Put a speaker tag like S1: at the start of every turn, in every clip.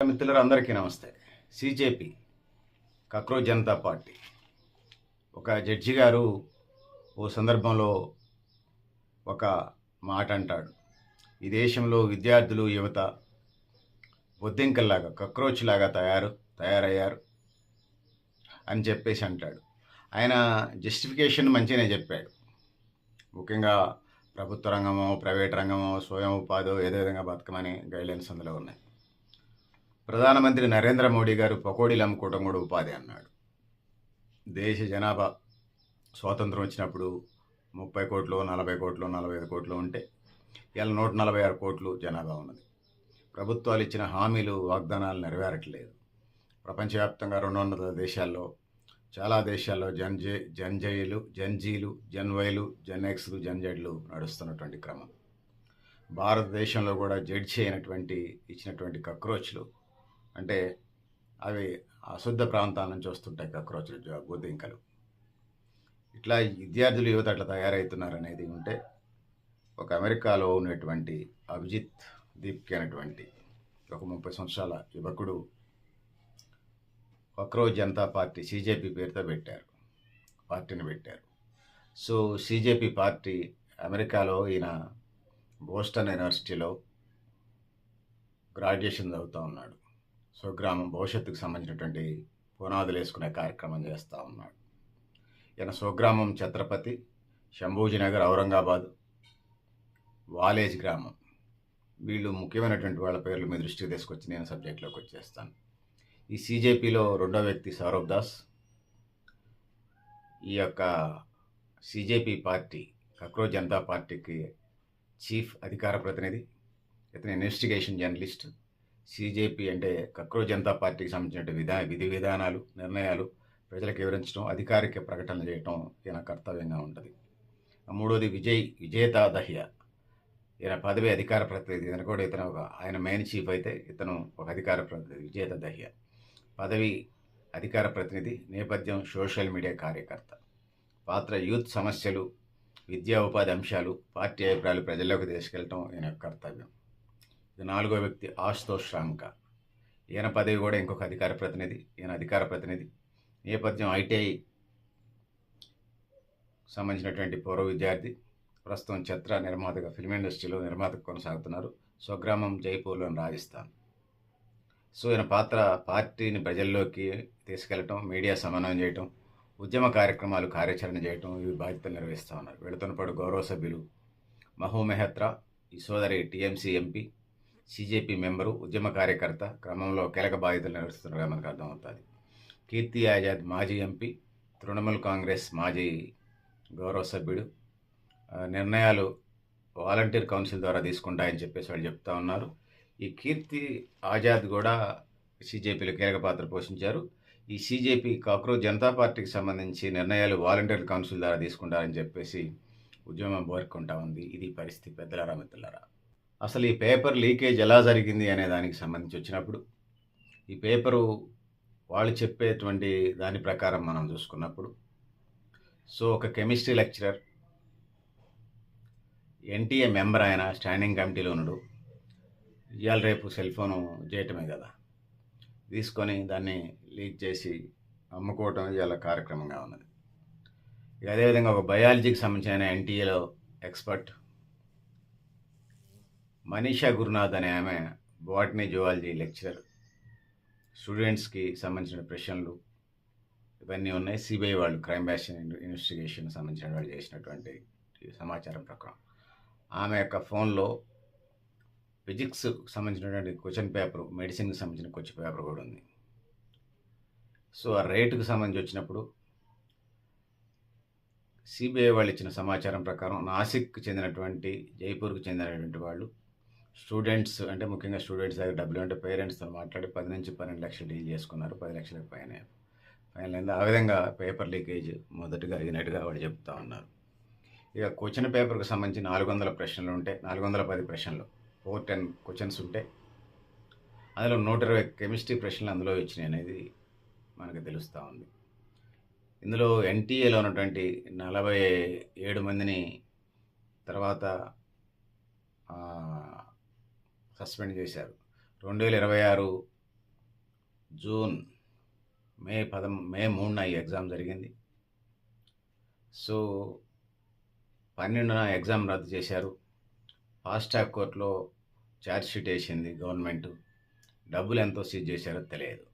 S1: మిత్రులందరికీ అందరికీ నమస్తే. సీజేపీ కాక్రోచ్ జనతా పార్టీ ఒక జడ్జి గారు ఓ సందర్భంలో ఒక మాట అంటాడు. ఈ దేశంలో విద్యార్థులు యువత బొద్దింకల్లాగా కక్రోచ్ లాగా తయారయ్యారు అని చెప్పేసి అంటాడు. ఆయన జస్టిఫికేషన్ మంచిగానే చెప్పాడు. ముఖ్యంగా ప్రభుత్వ రంగమో ప్రైవేట్ రంగమో స్వయం ఉపాధో ఏదో విధంగా బతకమని గైడ్లైన్స్ అందులో ఉన్నాయి. ప్రధానమంత్రి నరేంద్ర మోడీ గారు పకోడీలు అమ్ముకోవడం కూడా ఉపాధి అన్నాడు. దేశ జనాభా స్వాతంత్రం వచ్చినప్పుడు 30 కోట్లు 40 కోట్లు 45 కోట్లు ఉంటే ఇలా 146 కోట్లు జనాభా ఉన్నది. ప్రభుత్వాలు ఇచ్చిన హామీలు వాగ్దానాలు నెరవేరట్లేదు. ప్రపంచవ్యాప్తంగా 200 దేశాల్లో చాలా దేశాల్లో జన్జీలు జన్వైలు జన్ఎక్స్లు జన్జెడ్లు నడుస్తున్నటువంటి క్రమం. భారతదేశంలో కూడా జడ్జి అయినటువంటి ఇచ్చినటువంటి కక్రోచ్లు అంటే అవి అశుద్ధ ప్రాంతాల నుంచి వస్తుంటాయి. కక్రోచ్లు బొద్దింకలు ఇట్లా విద్యార్థులు యువత అట్లా తయారవుతున్నారు అనేది ఉంటే ఒక అమెరికాలో ఉన్నటువంటి అభిజిత్ దీప్కి అనేటువంటి ఒక 30 సంవత్సరాల యువకుడు కాక్రోచ్ జనతా పార్టీ సీజేపీ పేరుతో పార్టీని పెట్టారు. సో సీజేపీ పార్టీ అమెరికాలో ఈయన బోస్టన్ యూనివర్సిటీలో గ్రాడ్యుయేషన్ చదువుతూ ఉన్నాడు. స్వగ్రామం భవిష్యత్తుకు సంబంధించినటువంటి పునాదులు వేసుకునే కార్యక్రమం చేస్తూ ఉన్నాడు. ఈయన స్వగ్రామం ఛత్రపతి శంభూజీనగర్ ఔరంగాబాద్ వాలేజ్ గ్రామం. వీళ్ళు ముఖ్యమైనటువంటి వాళ్ళ పేర్లు మీ దృష్టికి తీసుకొచ్చి నేను సబ్జెక్ట్లోకి వచ్చేస్తాను. ఈ సీజేపీలో రెండో వ్యక్తి సౌరభ్ దాస్. ఈ యొక్క సీజేపీ పార్టీ కాక్రోచ్ జనతా పార్టీకి చీఫ్ అధికార ప్రతినిధి. ఇతను ఇన్వెస్టిగేషన్ జర్నలిస్ట్. సీజేపీ అంటే కాక్రోచ్ జనతా పార్టీకి సంబంధించిన విధి విధానాలు నిర్ణయాలు ప్రజలకు వివరించడం అధికారిక ప్రకటనలు చేయడం ఈయన కర్తవ్యంగా ఉంటుంది. మూడోది విజేత దహియా. ఈయన పదవి అధికార ప్రతినిధి. ఇతను కూడా ఆయన మెయిన్ చీఫ్ అయితే ఇతను ఒక అధికార ప్రతినిధి. విజేత దహియా పదవి అధికార ప్రతినిధి. నేపథ్యం సోషల్ మీడియా కార్యకర్త. పాత్ర యూత్ సమస్యలు విద్యా ఉపాధి అంశాలు పార్టీ అభిప్రాయాలు ప్రజల్లోకి తీసుకెళ్ళటం ఈయన కర్తవ్యం. ఇది నాలుగో వ్యక్తి ఆశుతోష్ రాంకా. ఈయన పదవి కూడా ఇంకొక అధికార ప్రతినిధి. ఈయన అధికార ప్రతినిధి. నేపథ్యం ఐటీఐ సంబంధించినటువంటి పూర్వ విద్యార్థి. ప్రస్తుతం చిత్ర నిర్మాతగా ఫిల్మ్ ఇండస్ట్రీలో నిర్మాతగా కొనసాగుతున్నారు. స్వగ్రామం జైపూర్లోని రాజస్థాన్. సో ఈయన పాత్ర పార్టీని ప్రజల్లోకి తీసుకెళ్లటం, మీడియా సమన్వయం చేయటం, ఉద్యమ కార్యక్రమాలు కార్యాచరణ చేయటం, ఇవి బాధ్యతలు నిర్వహిస్తూ ఉన్నారు. వీళ్ళతో పాటు గౌరవ సభ్యులు మహూ మెహత్రా, ఈ సోదరి టీఎంసీ ఎంపీ, సీజేపీ మెంబరు, ఉద్యమ కార్యకర్త క్రమంలో కీలక బాధ్యతలు నిర్వహిస్తున్నారుగా మనకు అర్థమవుతుంది. కీర్తి ఆజాద్ మాజీ ఎంపీ, తృణమూల్ కాంగ్రెస్ మాజీ గౌరవ సభ్యుడు. నిర్ణయాలు వాలంటీర్ కౌన్సిల్ ద్వారా తీసుకుంటాయని చెప్పేసి వాళ్ళు చెప్తా ఉన్నారు. ఈ కీర్తి ఆజాద్ కూడా సీజేపీలో కీలక పాత్ర పోషించారు. ఈ సీజేపీ కాక్రోచ్ జనతా పార్టీకి సంబంధించి నిర్ణయాలు వాలంటీర్ కౌన్సిల్ ద్వారా తీసుకుంటారని చెప్పేసి ఉద్యమం బోర్కుంటా ఉంది. ఇది పరిస్థితి. పెద్దలారా మిత్రులారా, అసలు ఈ పేపర్ లీకేజ్ ఎలా జరిగింది అనే దానికి సంబంధించి వచ్చినప్పుడు ఈ పేపరు వాళ్ళు చెప్పేటువంటి దాని ప్రకారం మనం చూసుకున్నప్పుడు ఒక కెమిస్ట్రీ లెక్చరర్ ఎన్టీఏ మెంబర్ ఆయన స్టాండింగ్ కమిటీలో ఉన్నాడు. ఇవాళ రేపు సెల్ ఫోను చేయటమే కదా, తీసుకొని దాన్ని లీక్ చేసి అమ్ముకోవటం ఇవాళ కార్యక్రమంగా ఉన్నది. అదేవిధంగా ఒక బయాలజీకి సంబంధించిన ఎన్టీఏలో ఎక్స్పర్ట్ మనీషా గురునాథ్ అనే ఆమె బాటనీ జువాలజీ లెక్చరర్. స్టూడెంట్స్కి సంబంధించిన ప్రశ్నలు ఇవన్నీ ఉన్నాయి. సిబిఐ వాళ్ళు క్రైమ్ బ్యాచ్ ఇన్వెస్టిగేషన్ సంబంధించిన వాళ్ళు చేసినటువంటి సమాచారం ప్రకారం ఆమె యొక్క ఫోన్లో ఫిజిక్స్ సంబంధించినటువంటి క్వశ్చన్ పేపర్, మెడిసిన్కి సంబంధించిన క్వశ్చన్ పేపర్ కూడా ఉంది. సో ఆ రేటుకు సంబంధించి వచ్చినప్పుడు సిబిఐ వాళ్ళు ఇచ్చిన సమాచారం ప్రకారం నాసిక్కి చెందినటువంటి జైపూర్కి చెందినటువంటి వాళ్ళు స్టూడెంట్స్ అంటే ముఖ్యంగా స్టూడెంట్స్ దగ్గర డబ్బులు అంటే పేరెంట్స్తో మాట్లాడి 10 నుంచి 12 లక్షలు డీల్ చేసుకున్నారు. 10 లక్షలకు పైన అయింది. ఆ విధంగా పేపర్ లీకేజ్ మొదటగా అయినట్టుగా వాళ్ళు చెప్తా ఉన్నారు. ఇక క్వశ్చన్ పేపర్కి సంబంధించి 400 ప్రశ్నలు ఉంటే 410 ప్రశ్నలు 410 క్వశ్చన్స్ ఉంటే అందులో 120 కెమిస్ట్రీ ప్రశ్నలు అందులో ఇచ్చినాయి అనేది మనకు తెలుస్తూ ఉంది. ఇందులో ఎన్టీఏలో ఉన్నటువంటి 47 మందిని తర్వాత సస్పెండ్ చేశారు. 2026 జూన్ మే 3న ఈ ఎగ్జామ్ జరిగింది. సో 12న ఎగ్జామ్ రద్దు చేశారు. ఫాస్ట్ ట్రాక్ కోర్టులో ఛార్జ్ షీట్ వేసింది గవర్నమెంట్. డబ్బులు ఎంతో సీజ్ చేశారో తెలియదు.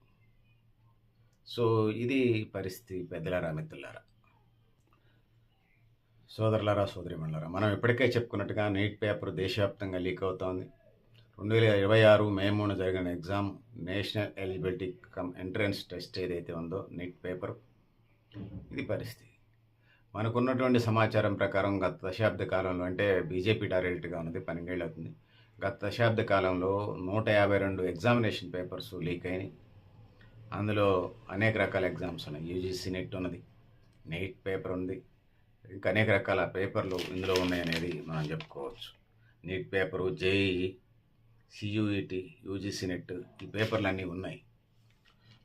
S1: సో ఇది పరిస్థితి పెద్దలారా, మిత్రులారా, సోదరులారా, సోదరిమణులారా. మనం ఇప్పటికే చెప్పుకున్నట్టుగా నీట్ పేపర్ దేశవ్యాప్తంగా లీక్ అవుతోంది. 2026 మే 3 జరిగిన exam national eligibility entrance test ఏదైతే ఉందో నీట్ పేపర్, ఇది పరిస్థితి. మనకున్నటువంటి సమాచారం ప్రకారం గత దశాబ్ద కాలంలో, అంటే బీజేపీ టార్గెట్గా ఉన్నది 12 ఏళ్ళు అవుతుంది, గత దశాబ్ద కాలంలో 152 ఎగ్జామినేషన్ పేపర్స్ లీక్ అయినాయి. అందులో అనేక రకాల ఎగ్జామ్స్ ఉన్నాయి. యూజీసీ నెట్ ఉన్నది, నీట్ పేపర్ ఉంది, ఇంకా అనేక రకాల పేపర్లు ఇందులో ఉన్నాయనేది మనం చెప్పుకోవచ్చు. NEET paper, JEE, CUET, UGC NET, ఈ పేపర్లు అన్నీ ఉన్నాయి.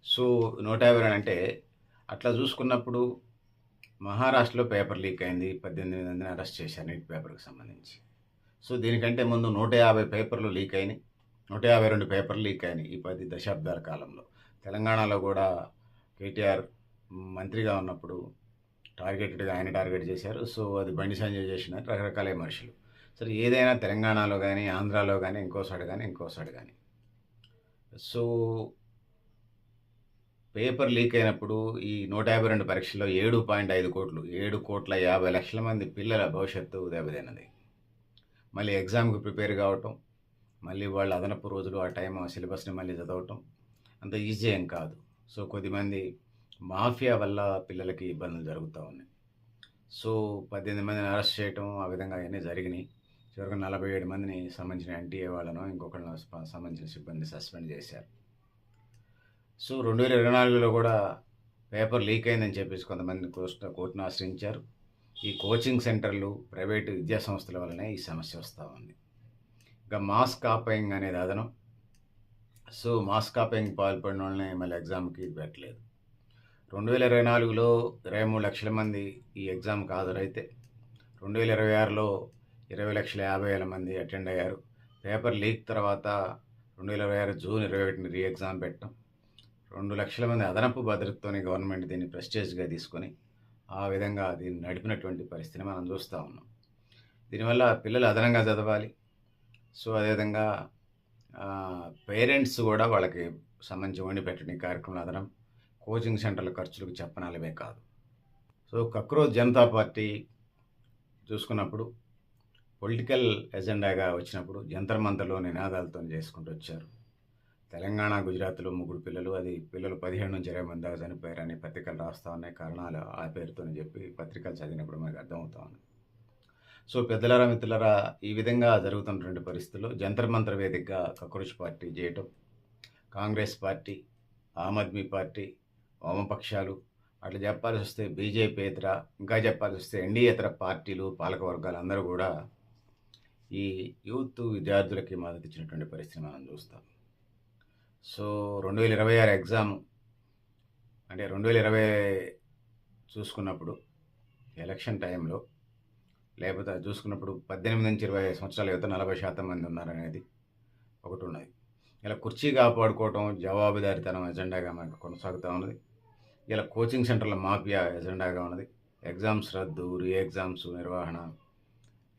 S1: సో 152 అంటే అట్లా చూసుకున్నప్పుడు మహారాష్ట్రలో పేపర్ లీక్ అయింది, 18 మందిని అరెస్ట్ చేశారు నీట్ పేపర్కి సంబంధించి. సో దీనికంటే ముందు 150 పేపర్లు లీక్ అయినాయి, 152 పేపర్లు లీక్ అయినాయి ఈ 10 దశాబ్దాల కాలంలో. తెలంగాణలో కూడా కేటీఆర్ మంత్రిగా ఉన్నప్పుడు టార్గెటెడ్గా ఆయన టార్గెట్ చేశారు. సో అది బండి సంజయ్ చేసిన రకరకాల విమర్శలు. సరే, ఏదైనా తెలంగాణలో కానీ, ఆంధ్రాలో కానీ, ఇంకోసారి కానీ సో పేపర్ లీక్ అయినప్పుడు ఈ 152 పరీక్షల్లో 7.5 కోట్లు, 7,50,00,000 మంది పిల్లల భవిష్యత్తు దెబ్బతిన్నది. మళ్ళీ ఎగ్జామ్కి ప్రిపేర్ కావటం, మళ్ళీ వాళ్ళు అదనపు రోజులు ఆ టైం ఆ సిలబస్ని మళ్ళీ చదవటం అంత ఈజీ ఏం కాదు. సో కొద్దిమంది మాఫియా వల్ల పిల్లలకి ఇబ్బందులు జరుగుతూ ఉన్నాయి. సో 18 మందిని అరెస్ట్ చేయటం, ఆ విధంగా అవన్నీ జరిగినాయి. చివరికి 47 మందిని సంబంధించిన ఎన్టీఏ వాళ్ళను, ఇంకొకళ్ళను సంబంధించిన సిబ్బంది సస్పెండ్ చేశారు. సో 2024లో కూడా పేపర్ లీక్ అయిందని చెప్పేసి కొంతమంది కోర్టును ఆశ్రయించారు. ఈ కోచింగ్ సెంటర్లు, ప్రైవేటు విద్యా సంస్థల వల్లనే ఈ సమస్య వస్తూ ఉంది. ఇంకా మాస్ కాపయింగ్ అనేది అదనం. సో మాస్ కాపయింగ్ పాల్పడిన వాళ్ళని మళ్ళీ ఎగ్జామ్కి పెట్టలేదు. 2024లో 23 లక్షల మంది ఈ ఎగ్జామ్కి హాజరైతే 2026లో 20,50,000 మంది అటెండ్ అయ్యారు. పేపర్ లీక్ తర్వాత 2026 జూన్ 21ని రీ ఎగ్జామ్ పెట్టడం, 2 లక్షల మంది అదనపు భద్రతతోని గవర్నమెంట్ దీన్ని ప్రెస్టేజ్గా తీసుకొని ఆ విధంగా దీన్ని నడిపినటువంటి పరిస్థితిని మనం చూస్తూ ఉన్నాం. దీనివల్ల పిల్లలు అదనంగా చదవాలి. సో అదేవిధంగా పేరెంట్స్ కూడా వాళ్ళకి సంబంధించి వండి పెట్టడం ఈ కార్యక్రమంలో అదనం. కోచింగ్ సెంటర్ల ఖర్చులకు చెప్పనాలమే కాదు. సో కక్రోజ్ జనతా పార్టీ చూసుకున్నప్పుడు పొలిటికల్ ఎజెండాగా వచ్చినప్పుడు జంతర్ మంతర్లో నినాదాలతో చేసుకుంటూ వచ్చారు. తెలంగాణ, గుజరాత్లో 3 పిల్లలు, అది పిల్లలు 17 నుంచి 20 మంది దాకా చనిపోయారని పత్రికలు రాస్తూ ఉన్నాయి. కారణాలు ఆ పేరుతో చెప్పి పత్రికలు చదివినప్పుడు మనకు అర్థమవుతా ఉంది. సో పెద్దలారా, మిత్రులారా, ఈ విధంగా జరుగుతున్నటువంటి పరిస్థితుల్లో జంతర్ మంతర్ వేదికగా కక్రోజ్ పార్టీ చేయటం, కాంగ్రెస్ పార్టీ, ఆమ్ ఆద్మీ పార్టీ, వామపక్షాలు, అట్లా చెప్పాల్సి వస్తే బీజేపీయేతర, ఇంకా చెప్పాల్సి వస్తే ఎన్డీయేతర పార్టీలు, పాలక వర్గాలు అందరూ కూడా ఈ యూత్ విద్యార్థులకి మద్దతు ఇచ్చినటువంటి పరిస్థితి మనం చూస్తాం. సో 2026 ఎగ్జామ్, అంటే 2020 చూసుకున్నప్పుడు ఎలక్షన్ టైంలో, లేకపోతే చూసుకున్నప్పుడు 18 నుంచి 20 సంవత్సరాల యువత 40% మంది ఉన్నారనేది ఒకటి ఉన్నది. ఇలా కుర్చీ కాపాడుకోవటం, జవాబుదారితనం ఎజెండాగా మనకు కొనసాగుతూ ఉన్నది. ఇలా కోచింగ్ సెంటర్ల మాఫియా ఎజెండాగా ఉన్నది. ఎగ్జామ్స్ రద్దు, రీ ఎగ్జామ్స్ నిర్వహణ.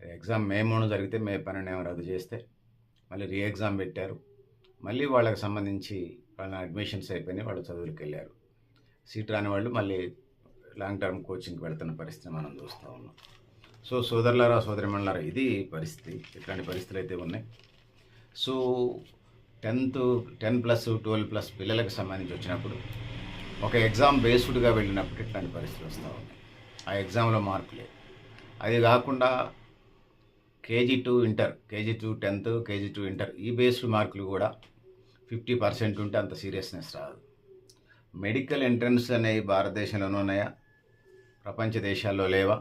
S1: ఎగ్జామ్ మే 3 జరిగితే మే 12 రద్దు చేస్తే మళ్ళీ రీ ఎగ్జామ్ పెట్టారు. మళ్ళీ వాళ్ళకి సంబంధించి వాళ్ళ అడ్మిషన్స్ అయిపోయినాయి, వాళ్ళు చదువులకు వెళ్ళారు. సీట్ రాని వాళ్ళు మళ్ళీ లాంగ్ టర్మ్ కోచింగ్కి వెళ్తున్న పరిస్థితి మనం చూస్తూ ఉన్నాం. సో సోదరులారా, సోదరిమణులారా, ఇది పరిస్థితి. ఇట్లాంటి పరిస్థితులు అయితే ఉన్నాయి. సో 10+, 12+ పిల్లలకు సంబంధించి వచ్చినప్పుడు ఒక ఎగ్జామ్ బేస్డ్గా వెళ్ళినప్పుడు ఇట్లాంటి పరిస్థితులు వస్తూ ఉన్నాయి. ఆ ఎగ్జామ్లో మార్కులే. అది కాకుండా KG to inter, KG to 10th, KG to inter, ఈ బేస్డ్ మార్కులు కూడా 50% ఉంటే అంత సీరియస్నెస్ రాదు. మెడికల్ ఎంట్రన్స్ అనేవి భారతదేశంలోనే ఉన్నాయా, ప్రపంచ దేశాల్లో లేవా?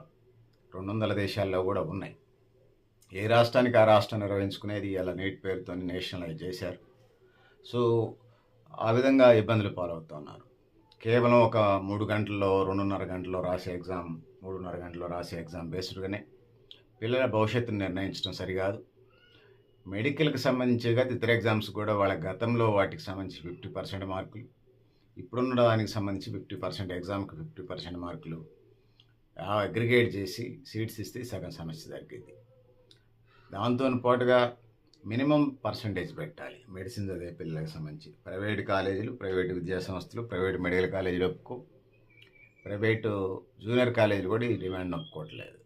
S1: 200 దేశాల్లో కూడా ఉన్నాయి. ఏ రాష్ట్రానికి ఆ రాష్ట్రం నిర్వహించుకునేది ఇలా నీట్ పేరుతో నేషనలైజ్ చేశారు. సో ఆ విధంగా ఇబ్బందులు పాలవుతున్నారు. కేవలం ఒక 3 గంటల్లో, 2.5 గంటల్లో రాసే ఎగ్జామ్, 3.5 గంటల్లో రాసే ఎగ్జామ్ బేస్డ్గానే పిల్లల భవిష్యత్తును నిర్ణయించడం సరికాదు. మెడికల్కి సంబంధించి ఇతర ఎగ్జామ్స్ కూడా వాళ్ళ గతంలో వాటికి సంబంధించి 50% మార్కులు, ఇప్పుడున్న దానికి సంబంధించి 50% ఎగ్జామ్కి 50% మార్కులు అగ్రిగేట్ చేసి సీట్స్ ఇస్తే సగం సమస్య తగ్గింది. దాంతో పాటుగా మినిమం పర్సంటేజ్ పెట్టాలి మెడిసిన్ చదివే పిల్లలకు సంబంధించి. ప్రైవేట్ కాలేజీలు, ప్రైవేట్ విద్యా సంస్థలు, ప్రైవేట్ మెడికల్ కాలేజీలు ఒప్పుకో, ప్రైవేటు జూనియర్ కాలేజీలు కూడా ఈ డిమాండ్ ఒప్పుకోవట్లేదు.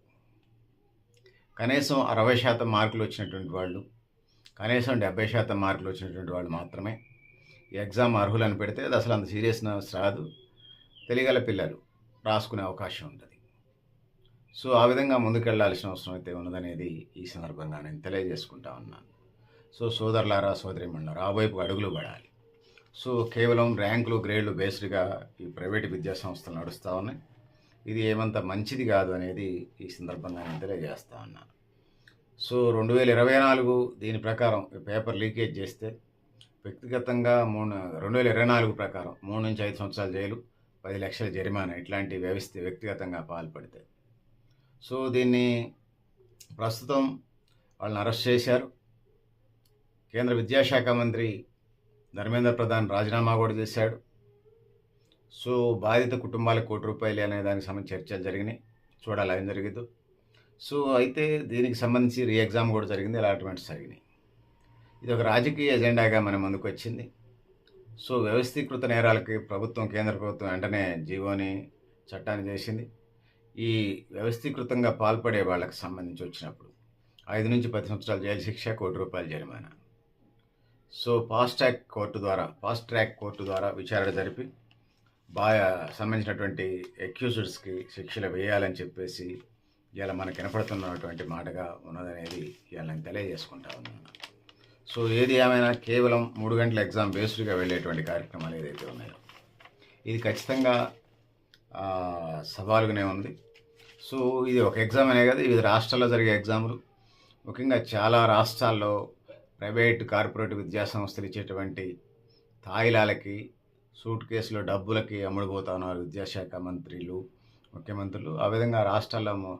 S1: కనీసం 60% మార్కులు వచ్చినటువంటి వాళ్ళు, కనీసం 70% మార్కులు వచ్చినటువంటి వాళ్ళు మాత్రమే ఈ ఎగ్జామ్ అర్హులను పెడితే అది అసలు అంత సీరియస్నెస్ రాదు, తెలియగల పిల్లలు రాసుకునే అవకాశం ఉంటుంది. సో ఆ విధంగా ముందుకెళ్లాల్సిన అవసరం అయితే ఉన్నదనేది ఈ సందర్భంగా నేను తెలియజేసుకుంటా ఉన్నాను. సో సోదరులారా, సోదరీమణులారా, ఆ వైపు అడుగులు పడాలి. సో కేవలం ర్యాంకులు, గ్రేడ్లు బేస్డ్గా ఈ ప్రైవేట్ విద్యా సంస్థలు నడుస్తూ ఉన్నాయి. ఇది ఏమంత మంచిది కాదు అనేది ఈ సందర్భంగా నేను తెలియజేస్తా ఉన్నాను. సో 2024 దీని ప్రకారం పేపర్ లీకేజ్ చేస్తే వ్యక్తిగతంగా 2024 ప్రకారం 3 నుంచి 5 సంవత్సరాల జైలు, 10 లక్షల జరిమానా ఇట్లాంటి వ్యక్తిగతంగా పాల్పడితే. సో దీన్ని ప్రస్తుతం వాళ్ళని అరెస్ట్ చేశారు. కేంద్ర విద్యాశాఖ మంత్రి ధర్మేంద్ర ప్రధాన్ రాజీనామా కూడా చేశాడు. సో బాధిత కుటుంబాలకు ₹1,00,00,000 అనే దానికి సంబంధించి చర్చలు జరిగినాయి. చూడాలి ఏం జరిగిందో. సో అయితే దీనికి సంబంధించి రీ ఎగ్జామ్ కూడా జరిగింది, అలాట్మెంట్స్ జరిగినాయి. ఇది ఒక రాజకీయ ఎజెండాగా మన ముందుకు వచ్చింది. సో వ్యవస్థీకృత నేరాలకి కేంద్ర ప్రభుత్వం వెంటనే జీవోని చట్టాన్ని చేసింది. ఈ వ్యవస్థీకృతంగా పాల్పడే వాళ్ళకి సంబంధించి వచ్చినప్పుడు 5 నుంచి 10 సంవత్సరాల జైలు శిక్ష, ₹1,00,00,000 జరిమానా. సో ఫాస్ట్ ట్రాక్ కోర్టు ద్వారా విచారణ జరిపి సంబంధించినటువంటి అక్యూజ్డ్స్కి శిక్షలు వేయాలని చెప్పేసి ఇలా మనకు వినపడుతున్నటువంటి మాటగా ఉన్నదనేది ఇలా నేను తెలియజేసుకుంటా ఉన్నాను. సో ఏది ఏమైనా కేవలం 3 గంటల ఎగ్జామ్ బేస్డ్గా వెళ్ళేటువంటి కార్యక్రమాలు ఏదైతే ఉన్నాయో ఇది ఖచ్చితంగా సవాలుగానే ఉంది. సో ఇది ఒక ఎగ్జామ్ అనే కదా, వివిధ రాష్ట్రాల్లో జరిగే ఎగ్జాములు, ముఖ్యంగా చాలా రాష్ట్రాల్లో ప్రైవేట్ కార్పొరేట్ విద్యా సంస్థలు ఇచ్చేటువంటి తాయిలాలకి, సూట్ కేసులో డబ్బులకి అమ్ముడుపోతా ఉన్నారు విద్యాశాఖ మంత్రులు, ముఖ్యమంత్రులు. ఆ విధంగా రాష్ట్రాల్లో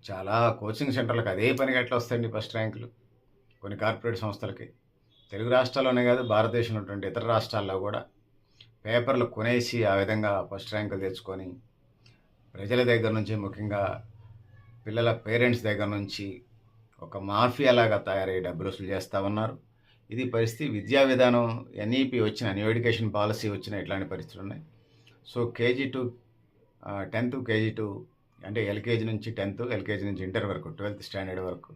S1: చాలా కోచింగ్ సెంటర్లకు అదే పనిగా ఎట్లా వస్తాయండి ఫస్ట్ ర్యాంకులు కొన్ని కార్పొరేట్ సంస్థలకి. తెలుగు రాష్ట్రాల్లోనే కాదు, భారతదేశంలో ఉన్నటువంటి ఇతర రాష్ట్రాల్లో కూడా పేపర్లు కొనేసి ఆ విధంగా ఫస్ట్ ర్యాంకులు తెచ్చుకొని ప్రజల దగ్గర నుంచి, ముఖ్యంగా పిల్లల పేరెంట్స్ దగ్గర నుంచి ఒక మాఫియాలాగా తయారయ్యే డబ్బులు వసూలు చేస్తూ ఉన్నారు. ఇది పరిస్థితి. విద్యా విధానం ఎన్ఈపి వచ్చిన, న్యూ ఎడ్యుకేషన్ పాలసీ వచ్చిన ఇట్లాంటి పరిస్థితులు ఉన్నాయి. So KG to 10th, KG to అంటే ఎల్కేజీ నుంచి 10th, ఎల్కేజీ నుంచి ఇంటర్ వరకు 12th స్టాండర్డ్ వరకు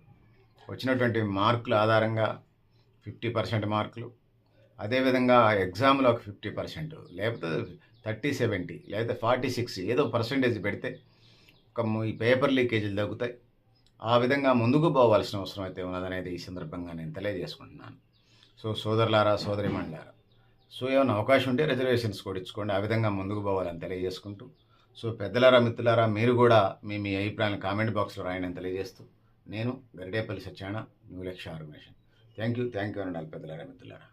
S1: వచ్చినటువంటి మార్కుల ఆధారంగా 50% మార్కులు, అదేవిధంగా ఎగ్జామ్లో ఒక 50%, లేకపోతే 30-70, లేకపోతే 46 ఏదో పర్సంటేజ్ పెడితే ఈ పేపర్ లీకేజీలు తగ్గుతాయి. ఆ విధంగా ముందుకు పోవాల్సిన అవసరం అయితే ఉన్నదనేది ఈ సందర్భంగా నేను తెలియజేసుకుంటున్నాను. సో సోదరులారా, సోదరీమణులారా, సో ఏమైనా అవకాశం ఉంటే రిజర్వేషన్స్ కూడా ఇచ్చుకోండి. ఆ విధంగా ముందుకు పోవాలని తెలియజేసుకుంటూ, సో పెద్దలారా, మిత్రులారా, మీరు కూడా మీ అభిప్రాయాలను కామెంట్ బాక్స్లో రాయని తెలియజేస్తూ, నేను గరిడేపల్లి సత్యనారాయణ, న్యూ లక్ష్య ఆర్గనైజేషన్. థ్యాంక్ యూ అనండి పెద్దలారా, మిత్రులారా.